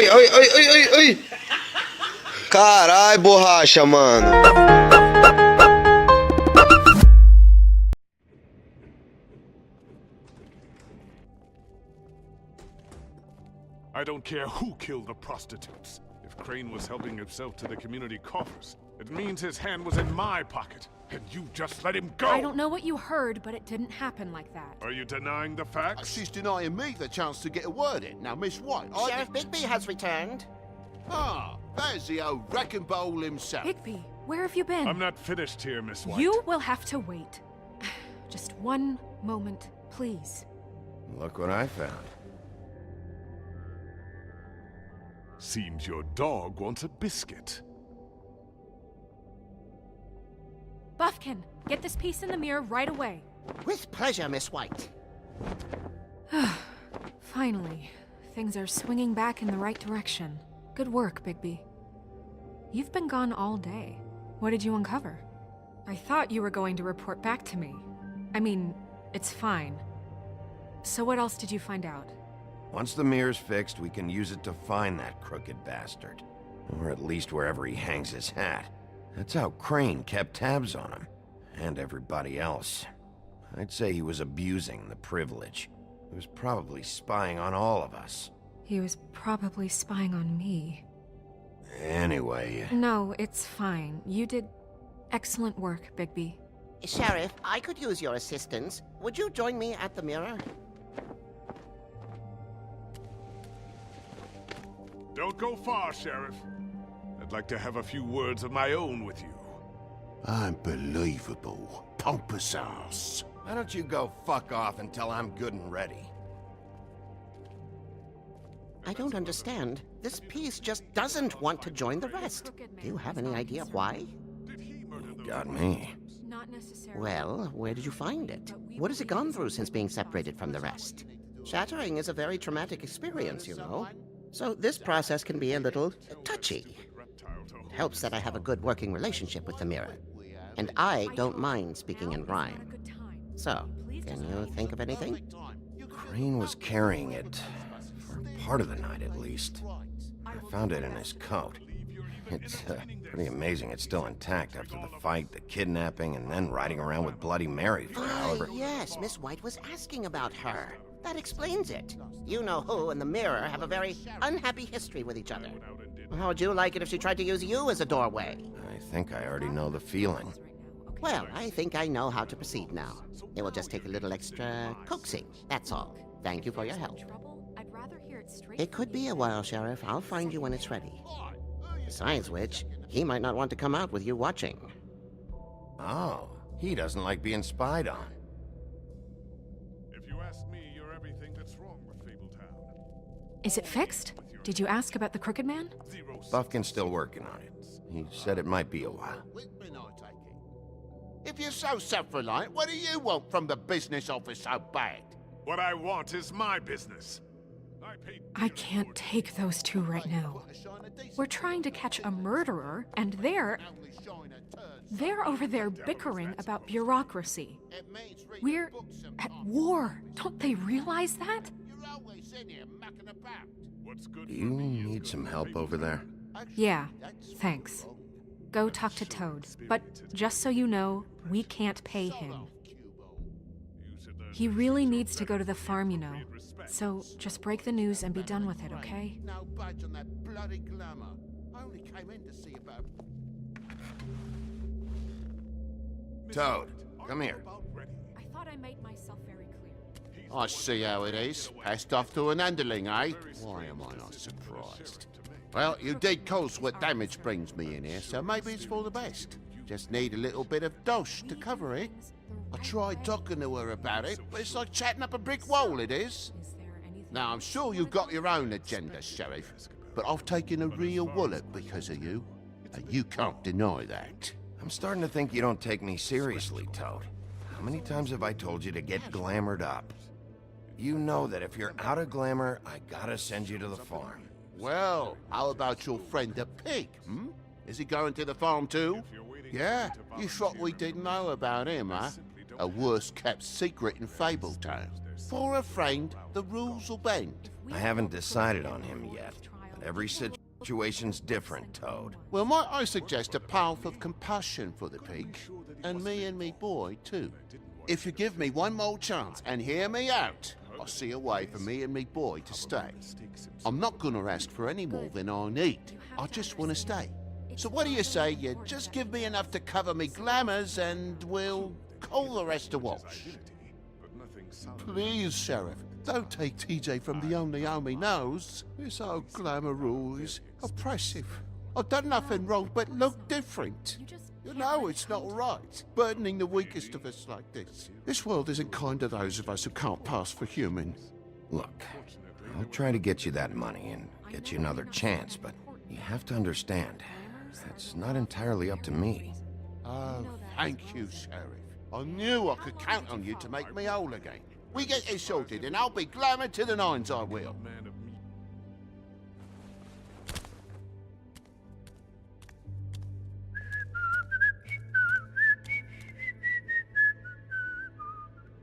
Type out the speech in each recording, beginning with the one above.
Ai, ai, ai, ai, ai, ai. Carai, borracha, mano. I don't care who killed the prostitutes. If Crane was helping himself to the community coffers, it means his hand was in my pocket, and you just let him go! I don't know what you heard, but it didn't happen like that. Are you denying the facts? She's denying me the chance to get a word in. Now, Miss White, Sheriff Bigby has returned. Ah, there's the old wrecking bowl himself. Bigby, where have you been? I'm not finished here, Miss White. You will have to wait. Just one moment, please. Look what I found. Seems your dog wants a biscuit. Buffkin, get this piece in the mirror right away. With pleasure, Miss White. Finally, things are swinging back in the right direction. Good work, Bigby. You've been gone all day. What did you uncover? I thought you were going to report back to me. I mean, it's fine. So what else did you find out? Once the mirror's fixed, we can use it to find that crooked bastard. Or at least wherever he hangs his hat. That's how Crane kept tabs on him. And everybody else. I'd say he was abusing the privilege. He was probably spying on all of us. He was probably spying on me. Anyway... No, it's fine. You did excellent work, Bigby. Sheriff, I could use your assistance. Would you join me at the mirror? Don't go far, Sheriff. I'd like to have a few words of my own with you. Unbelievable. Pompous ass. Why don't you go fuck off until I'm good and ready? I don't understand. This piece just doesn't want to join the rest. Do you have any idea why? Got me. Not necessarily. Well, where did you find it? What has it gone through since being separated from the rest? Shattering is a very traumatic experience, you know. So this process can be a little touchy. It helps that I have a good working relationship with the mirror. And I don't mind speaking in rhyme. So, can you think of anything? Crane was carrying it. For part of the night, at least. I found it in his coat. It's pretty amazing it's still intact after the fight, the kidnapping, and then riding around with Bloody Mary for however... Yes, Miss White was asking about her. That explains it. You know who and the mirror have a very unhappy history with each other. How would you like it if she tried to use you as a doorway? I think I already know the feeling. Well, I think I know how to proceed now. It will just take a little extra coaxing, that's all. Thank you for your help. It could be a while, Sheriff. I'll find you when it's ready. Besides which, he might not want to come out with you watching. Oh, he doesn't like being spied on. If you ask me, you're everything that's wrong with Fabletown. Is it fixed? Did you ask about the Crooked Man? Buffkin's still working on it. He said it might be a while. If you're so self-reliant, what do you want from the business office so bad? What I want is my business. I can't take those two right now. We're trying to catch a murderer, and they're over there bickering about bureaucracy. We're at war. Don't they realize that? Do you need some help over there? Yeah, thanks. Go talk to Toad. But just so you know, we can't pay him. He really needs to go to the farm, you know. So just break the news and be done with it, okay? No budge on that bloody glamour. I only came in to see about... Toad, come here. I thought I made myself very clear. I see how it is. Passed off to an underling, eh? Why am I not surprised? Well, you did cause what damage brings me in here, so maybe it's for the best. Just need a little bit of dosh to cover it. I tried talking to her about it, but it's like chatting up a brick wall, it is. Now, I'm sure you've got your own agenda, Sheriff, but I've taken a real wallet because of you, and you can't deny that. I'm starting to think you don't take me seriously, Toad. How many times have I told you to get glamored up? You know that if you're out of glamour, I gotta send you to the farm. Well, how about your friend the pig, hmm? Is he going to the farm too? Yeah, you thought we didn't know about him, huh? A worst-kept secret in Fabletown. For a friend, the rules will bend. I haven't decided on him yet, but Every situation's different, Toad. Well, might I suggest a path of compassion for the pig? And me boy, too. If you give me one more chance and hear me out, I'll see a way for me and me boy to stay. I'm not gonna ask for any more than I need. I just want to stay. So what do you say you just give me enough to cover me glamours and we'll call the rest a wash? Please, Sheriff, don't take TJ from the only home he knows. This old glamour rule is oppressive. I've done nothing wrong but look different. You know it's not right, burdening the weakest of us like this. This world isn't kind to those of us who can't pass for human. Look, I'll try to get you that money and get you another chance, but you have to understand, that's not entirely up to me. Oh, thank you, Sheriff. I knew I could count on you to make me whole again. We get this sorted and I'll be glamour to the nines, I will.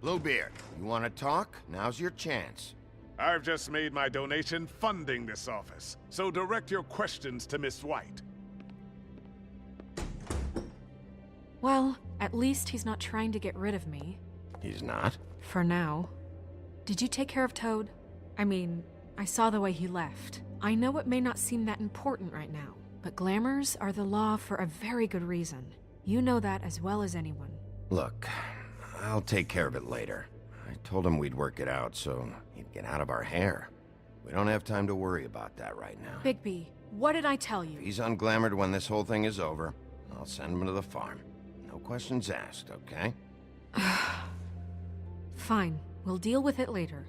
Bluebeard, you want to talk? Now's your chance. I've just made my donation funding this office, so direct your questions to Miss White. Well, at least he's not trying to get rid of me. He's not? For now. Did you take care of Toad? I mean, I saw the way he left. I know it may not seem that important right now, but glamours are the law for a very good reason. You know that as well as anyone. Look, I'll take care of it later. I told him we'd work it out so he'd get out of our hair. We don't have time to worry about that right now. Bigby, what did I tell you? If he's unglamored when this whole thing is over, I'll send him to the farm. No questions asked, okay? Fine, we'll deal with it later.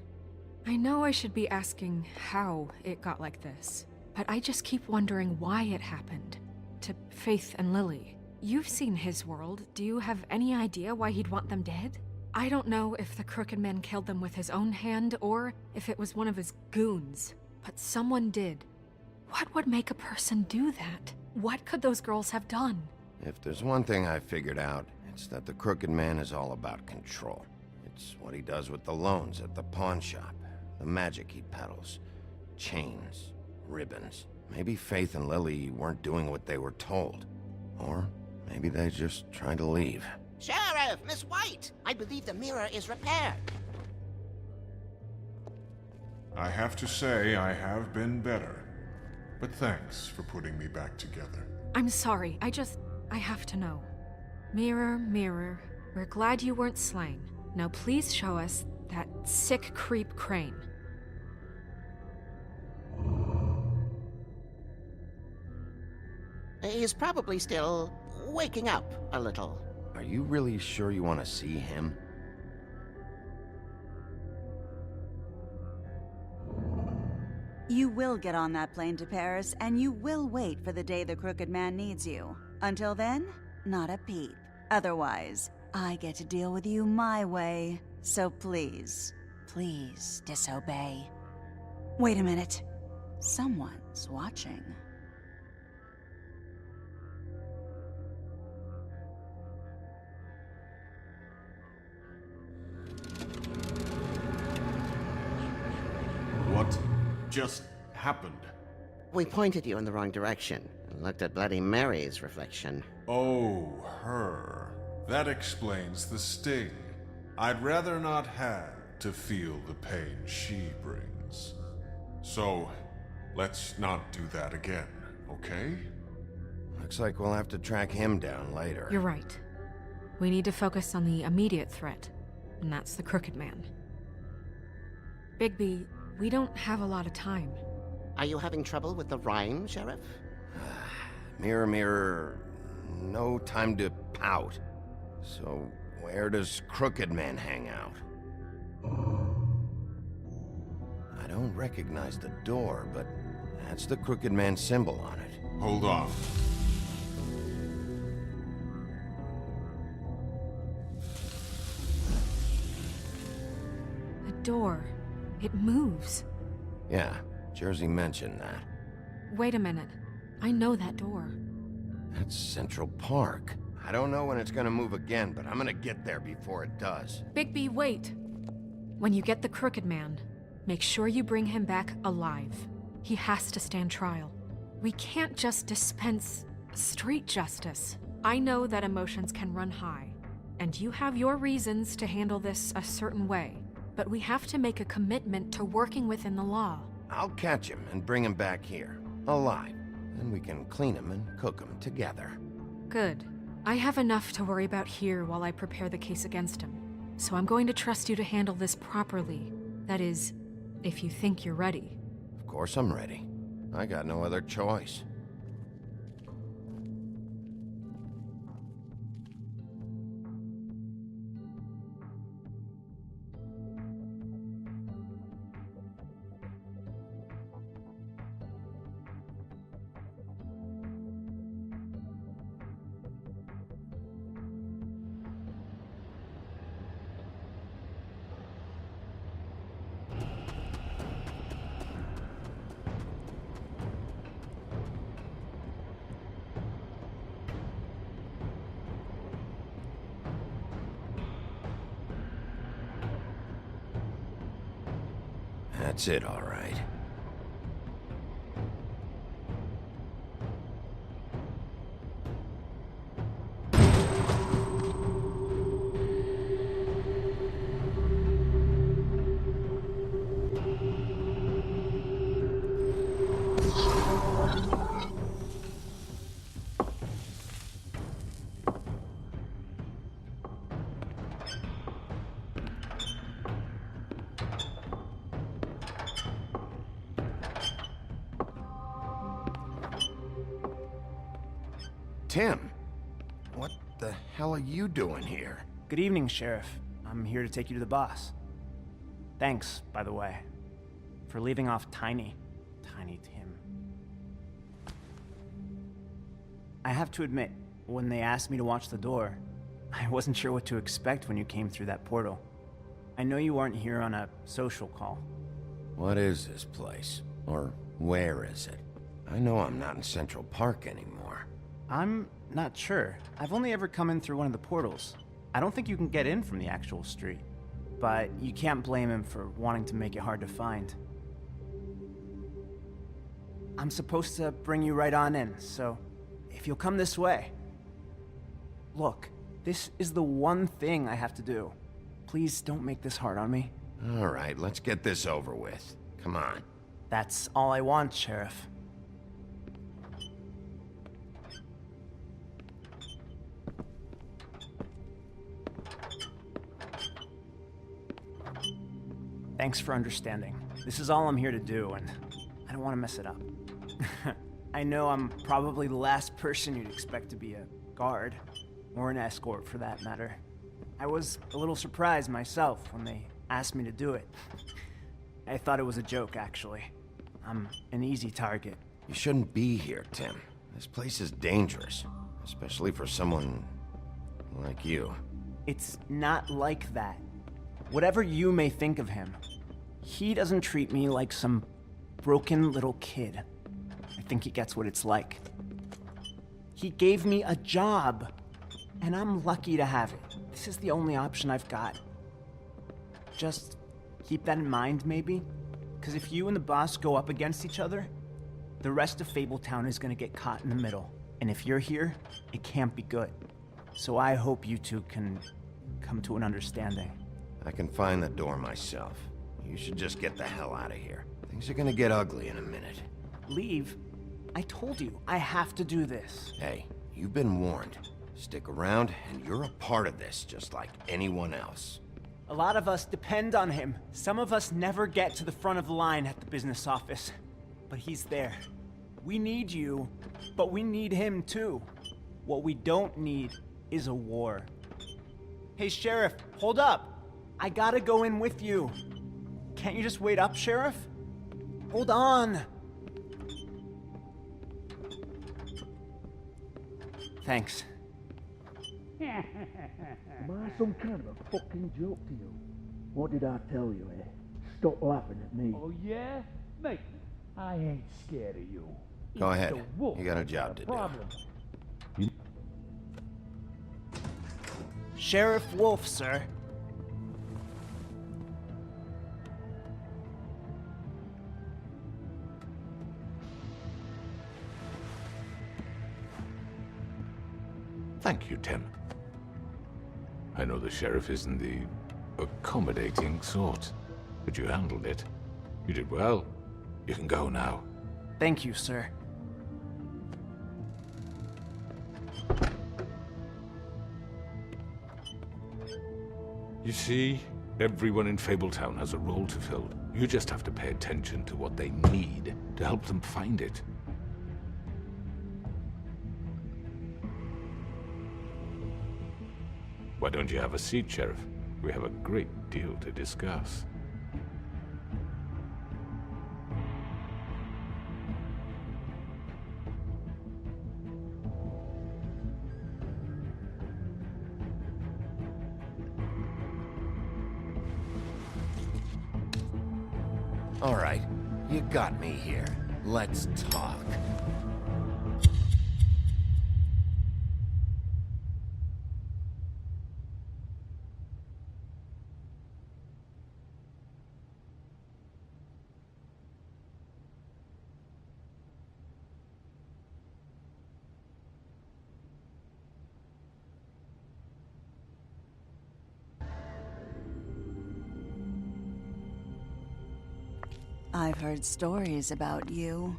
I know I should be asking how it got like this, but I just keep wondering why it happened. To Faith and Lily. You've seen his world. Do you have any idea why he'd want them dead? I don't know if the Crooked Man killed them with his own hand or if it was one of his goons, but someone did. What would make a person do that? What could those girls have done? If there's one thing I figured out, it's that the Crooked Man is all about control. It's what he does with the loans at the pawn shop, the magic he peddles, chains, ribbons. Maybe Faith and Lily weren't doing what they were told. Or maybe they just tried to leave. Sheriff, Miss White, I believe the mirror is repaired. I have to say I have been better. But thanks for putting me back together. I'm sorry, I have to know. Mirror, mirror, we're glad you weren't slain. Now please show us that sick creep Crane. He's probably still waking up a little. Are you really sure you want to see him? You will get on that plane to Paris, and you will wait for the day the Crooked Man needs you. Until then, not a peep. Otherwise, I get to deal with you my way. So please, please disobey. Wait a minute. Someone's watching. What just happened? We pointed you in the wrong direction and looked at Bloody Mary's reflection. Oh, her. That explains the sting. I'd rather not have to feel the pain she brings. So, let's not do that again, okay? Looks like we'll have to track him down later. You're right. We need to focus on the immediate threat, and that's the Crooked Man. Bigby, we don't have a lot of time. Are you having trouble with the rhyme, Sheriff? Mirror, mirror, no time to pout. So, where does Crooked Man hang out? I don't recognize the door, but that's the Crooked Man symbol on it. Hold on. The door. It moves. Yeah, Jersey mentioned that. Wait a minute. I know that door. That's Central Park. I don't know when it's gonna move again, but I'm gonna get there before it does. Bigby, wait. When you get the Crooked Man, make sure you bring him back alive. He has to stand trial. We can't just dispense street justice. I know that emotions can run high, and you have your reasons to handle this a certain way, but we have to make a commitment to working within the law. I'll catch him and bring him back here, alive. Then we can clean him and cook him together. Good. I have enough to worry about here while I prepare the case against him. So I'm going to trust you to handle this properly. That is, if you think you're ready. Of course I'm ready. I got no other choice. That's it, all right. Tim, what the hell are you doing here? Good evening, Sheriff. I'm here to take you to the boss. Thanks, by the way, for leaving off Tiny Tim. I have to admit, when they asked me to watch the door, I wasn't sure what to expect when you came through that portal. I know you aren't here on a social call. What is this place? Or where is it? I know I'm not in Central Park anymore. I'm not sure. I've only ever come in through one of the portals. I don't think you can get in from the actual street. But you can't blame him for wanting to make it hard to find. I'm supposed to bring you right on in, so if you'll come this way. Look, this is the one thing I have to do. Please don't make this hard on me. All right, let's get this over with. Come on. That's all I want, Sheriff. Thanks for understanding. This is all I'm here to do, and I don't want to mess it up. I know I'm probably the last person you'd expect to be a guard, or an escort for that matter. I was a little surprised myself when they asked me to do it. I thought it was a joke, actually. I'm an easy target. You shouldn't be here, Tim. This place is dangerous, especially for someone like you. It's not like that. Whatever you may think of him, he doesn't treat me like some broken little kid. I think he gets what it's like. He gave me a job, and I'm lucky to have it. This is the only option I've got. Just keep that in mind, maybe? Because if you and the boss go up against each other, the rest of Fabletown is gonna get caught in the middle. And if you're here, it can't be good. So I hope you two can come to an understanding. I can find the door myself. You should just get the hell out of here. Things are gonna get ugly in a minute. Leave? I told you, I have to do this. Hey, you've been warned. Stick around, and you're a part of this, just like anyone else. A lot of us depend on him. Some of us never get to the front of the line at the business office. But he's there. We need you, but we need him too. What we don't need is a war. Hey, Sheriff, hold up. I gotta go in with you. Can't you just wait up, Sheriff? Hold on. Thanks. Am I some kind of a fucking joke to you? What did I tell you, eh? Stop laughing at me. Oh, yeah? Mate, I ain't scared of you. Go It's ahead. the wolf You got a that's job the to do. problem. Sheriff Wolf, sir. Thank you, Tim. I know the sheriff isn't the accommodating sort, but you handled it. You did well. You can go now. Thank you, sir. You see, everyone in Fabletown has a role to fill. You just have to pay attention to what they need to help them find it. Why don't you have a seat, Sheriff? We have a great deal to discuss. All right, you got me here. Let's talk. I've heard stories about you.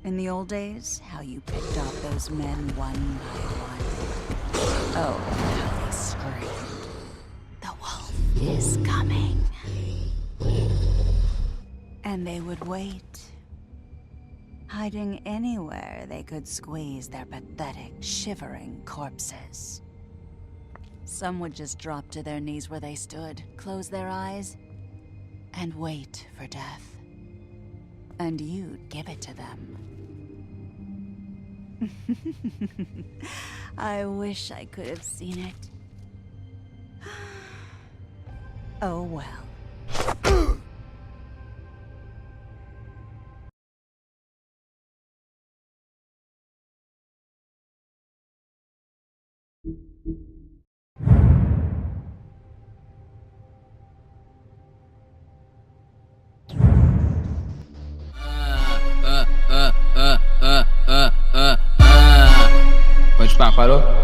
In the old days, how you picked off those men one by one. Oh, how they screamed. The wolf is coming. And they would wait, hiding anywhere they could squeeze their pathetic, shivering corpses. Some would just drop to their knees where they stood, close their eyes, and wait for death. And you'd give it to them. I wish I could have seen it. Oh well. Pode pá, parou?